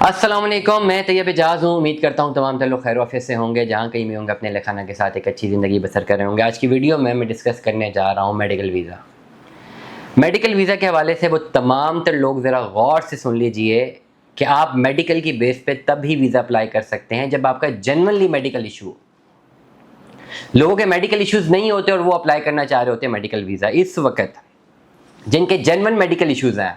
अस्सलाम वालेकुम, मैं तैयब एजाज हूँ। उम्मीद करता हूँ तमाम लोग खैर आफियत से होंगे, जहाँ कहीं भी होंगे अपने लखाना के साथ एक अच्छी ज़िंदगी बसर कर रहे होंगे। आज की वीडियो में मैं डिस्कस करने जा रहा हूँ मेडिकल वीज़ा। मेडिकल वीज़ा के हवाले से वो तमाम लोग ज़रा गौर से सुन लीजिए कि आप मेडिकल की बेस पे तभी वीज़ा अप्लाई कर सकते हैं जब आपका जेन्युइनली मेडिकल इशू हो। लोगों के मेडिकल इश्यूज़ नहीं होते और वो अप्लाई करना चाह रहे होते हैं मेडिकल वीज़ा। इस वक्त जिनके जेन्युइन मेडिकल इश्यूज़ हैं,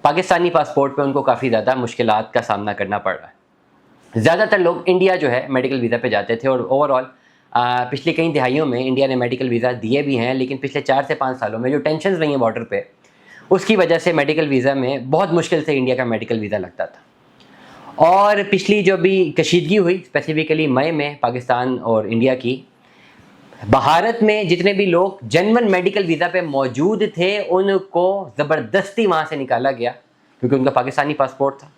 पाकिस्तानी पासपोर्ट पे उनको काफ़ी ज़्यादा मुश्किलात का सामना करना पड़ रहा है। ज़्यादातर लोग इंडिया जो है मेडिकल वीज़ा पे जाते थे और ओवरऑल पिछली कई दिहाइयों में इंडिया ने मेडिकल वीज़ा दिए भी हैं, लेकिन पिछले 4 से 5 सालों में जो टेंशन्स रही हैं बॉर्डर पे, उसकी वजह से मेडिकल वीज़ा में बहुत मुश्किल से इंडिया का मेडिकल वीज़ा लगता था। और पिछली जो भी कशीदगी हुई स्पेसिफिकली मई में पाकिस्तान और इंडिया की, भारत में जितने भी लोग जेन्युइन मेडिकल वीज़ा पे मौजूद थे उनको ज़बरदस्ती वहाँ से निकाला गया, क्योंकि उनका पाकिस्तानी पासपोर्ट था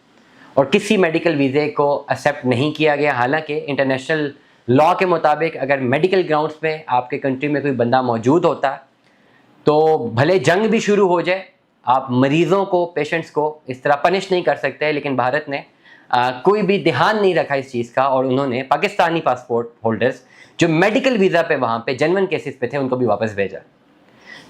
और किसी मेडिकल वीज़े को एक्सेप्ट नहीं किया गया। हालांकि इंटरनेशनल लॉ के मुताबिक अगर मेडिकल ग्राउंड्स पे आपके कंट्री में कोई बंदा मौजूद होता तो भले जंग भी शुरू हो जाए, आप मरीज़ों को, पेशेंट्स को इस तरह पनिश नहीं कर सकते। लेकिन भारत ने कोई भी ध्यान नहीं रखा इस चीज़ का और उन्होंने पाकिस्तानी पासपोर्ट होल्डर्स जो मेडिकल वीज़ा पे वहाँ पे जेन्युइन केसेस पे थे उनको भी वापस भेजा।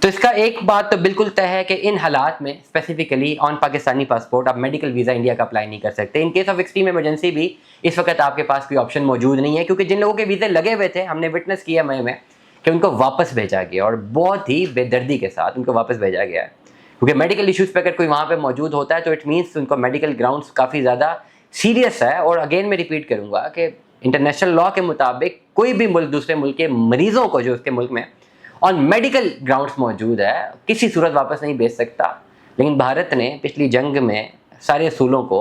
तो इसका एक बात तो बिल्कुल तय है कि इन हालात में स्पेसिफिकली ऑन पाकिस्तानी पासपोर्ट आप मेडिकल वीज़ा इंडिया का अप्लाई नहीं कर सकते। In case of extreme emergency भी इस वक्त आपके पास कोई ऑप्शन मौजूद नहीं है, क्योंकि जिन लोगों के वीज़े लगे हुए थे हमने विटनेस किया मई में कि उनको वापस भेजा गया और बहुत ही बेदर्दी के साथ उनको वापस भेजा गया है। क्योंकि मेडिकल इश्यूज़ पे अगर कोई वहाँ पे मौजूद होता है तो इट मीन्स उनको मेडिकल ग्राउंड्स काफ़ी ज़्यादा सीरियस है। और अगेन मैं रिपीट करूँगा कि इंटरनेशनल लॉ के मुताबिक कोई भी मुल्क दूसरे मुल्क के मरीज़ों को जो उसके मुल्क में ऑन मेडिकल ग्राउंड्स मौजूद है किसी सूरत वापस नहीं भेज सकता। लेकिन भारत ने पिछली जंग में सारे असूलों को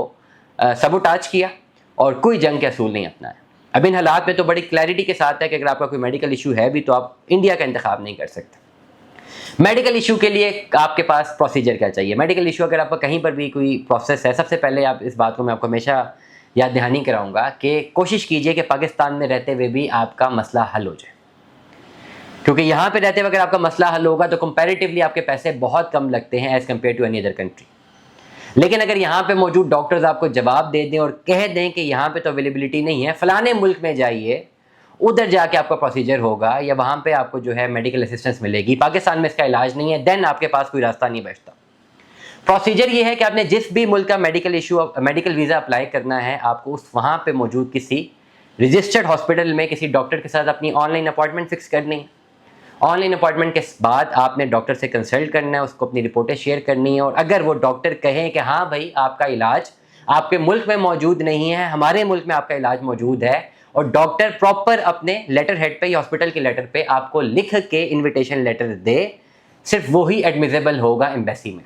सबोटाज किया और कोई जंग के असूल नहीं अपनाए। अब इन हालात में तो बड़ी क्लैरिटी के साथ है कि अगर आपका कोई मेडिकल इशू है भी तो आप इंडिया का इंतखाब नहीं कर सकते। मेडिकल इशू के लिए आपके पास प्रोसीजर क्या चाहिए? मेडिकल इशू अगर आपका कहीं पर भी कोई प्रोसेस है, सबसे पहले आप इस बात को मैं आपको हमेशा याद दहानी कराऊंगा कि कोशिश कीजिए कि पाकिस्तान में रहते हुए भी आपका मसला हल हो जाए, क्योंकि यहाँ पे रहते हुए अगर आपका मसला हल होगा तो कंपैरेटिवली आपके पैसे बहुत कम लगते हैं as compare to any other country. लेकिन अगर यहाँ पे मौजूद डॉक्टर्स आपको जवाब दे दें और कह दें कि यहाँ पे तो अवेलेबिलिटी नहीं है, फलाने मुल्क में जाइए, उधर जाके आपका प्रोसीजर होगा या वहाँ पे आपको जो है मेडिकल असिस्टेंस मिलेगी, पाकिस्तान में इसका इलाज नहीं है, देन आपके पास कोई रास्ता नहीं बचता। प्रोसीजर ये है कि आपने जिस भी मुल्क का मेडिकल वीज़ा अप्लाई करना है, आपको उस वहाँ पे मौजूद किसी रजिस्टर्ड हॉस्पिटल में किसी डॉक्टर के साथ अपनी ऑनलाइन अपॉइंटमेंट फिक्स करनी है। ऑनलाइन अपॉइंटमेंट के बाद आपने डॉक्टर से कंसल्ट करना है, उसको अपनी रिपोर्टें शेयर करनी है और अगर वो डॉक्टर कहें कि हाँ भाई आपका इलाज आपके मुल्क में मौजूद नहीं है, हमारे मुल्क में आपका इलाज मौजूद है, और डॉक्टर प्रॉपर अपने लेटर हेड पे या हॉस्पिटल के लेटर पे आपको लिख के इन्विटेशन लेटर दे, सिर्फ वही एडमिसेबल होगा एम्बेसी में।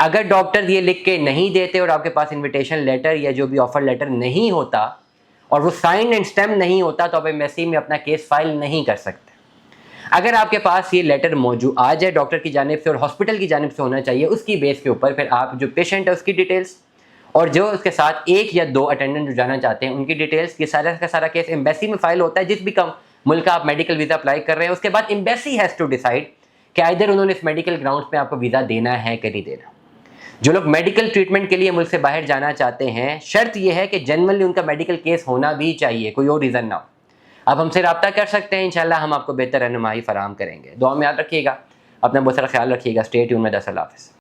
अगर डॉक्टर ये लिख के नहीं देते और आपके पास इन्विटेशन लेटर या जो भी ऑफर लेटर नहीं होता और वो साइन एंड स्टैम्प नहीं होता तो आप एम्बेसी में अपना केस फाइल नहीं कर सकते। अगर आपके पास ये लेटर मौजूद आ जाए डॉक्टर की जानिब से और हॉस्पिटल की जानिब से होना चाहिए, उसकी बेस के ऊपर फिर आप जो पेशेंट है उसकी डिटेल्स और जो उसके साथ एक या दो अटेंडेंट जो जाना चाहते हैं उनकी डिटेल्स, ये सारा का सारा केस एम्बेसी में फाइल होता है। जिस भी मुल्क का आप मेडिकल वीज़ा अप्लाई कर रहे हैं उसके बाद एम्बेसी हैज़ टू डिसाइड कि इधर उन्होंने इस मेडिकल ग्राउंड पे आपको वीज़ा देना है कि नहीं देना। जो लोग मेडिकल ट्रीटमेंट के लिए मुल्क से बाहर जाना चाहते हैं, शर्त यह है कि जनरली उनका मेडिकल केस होना भी चाहिए, कोई और रीज़न ना हो। आप हमसे रब्ता कर सकते हैं, इंशाल्लाह हम आपको बेहतर रहनुमाई फराहम करेंगे। दुआ में याद रखिएगा, अपना बहुत सारा ख्याल रखिएगा। स्टे ट्यून में। अल्लाह हाफ़िज़।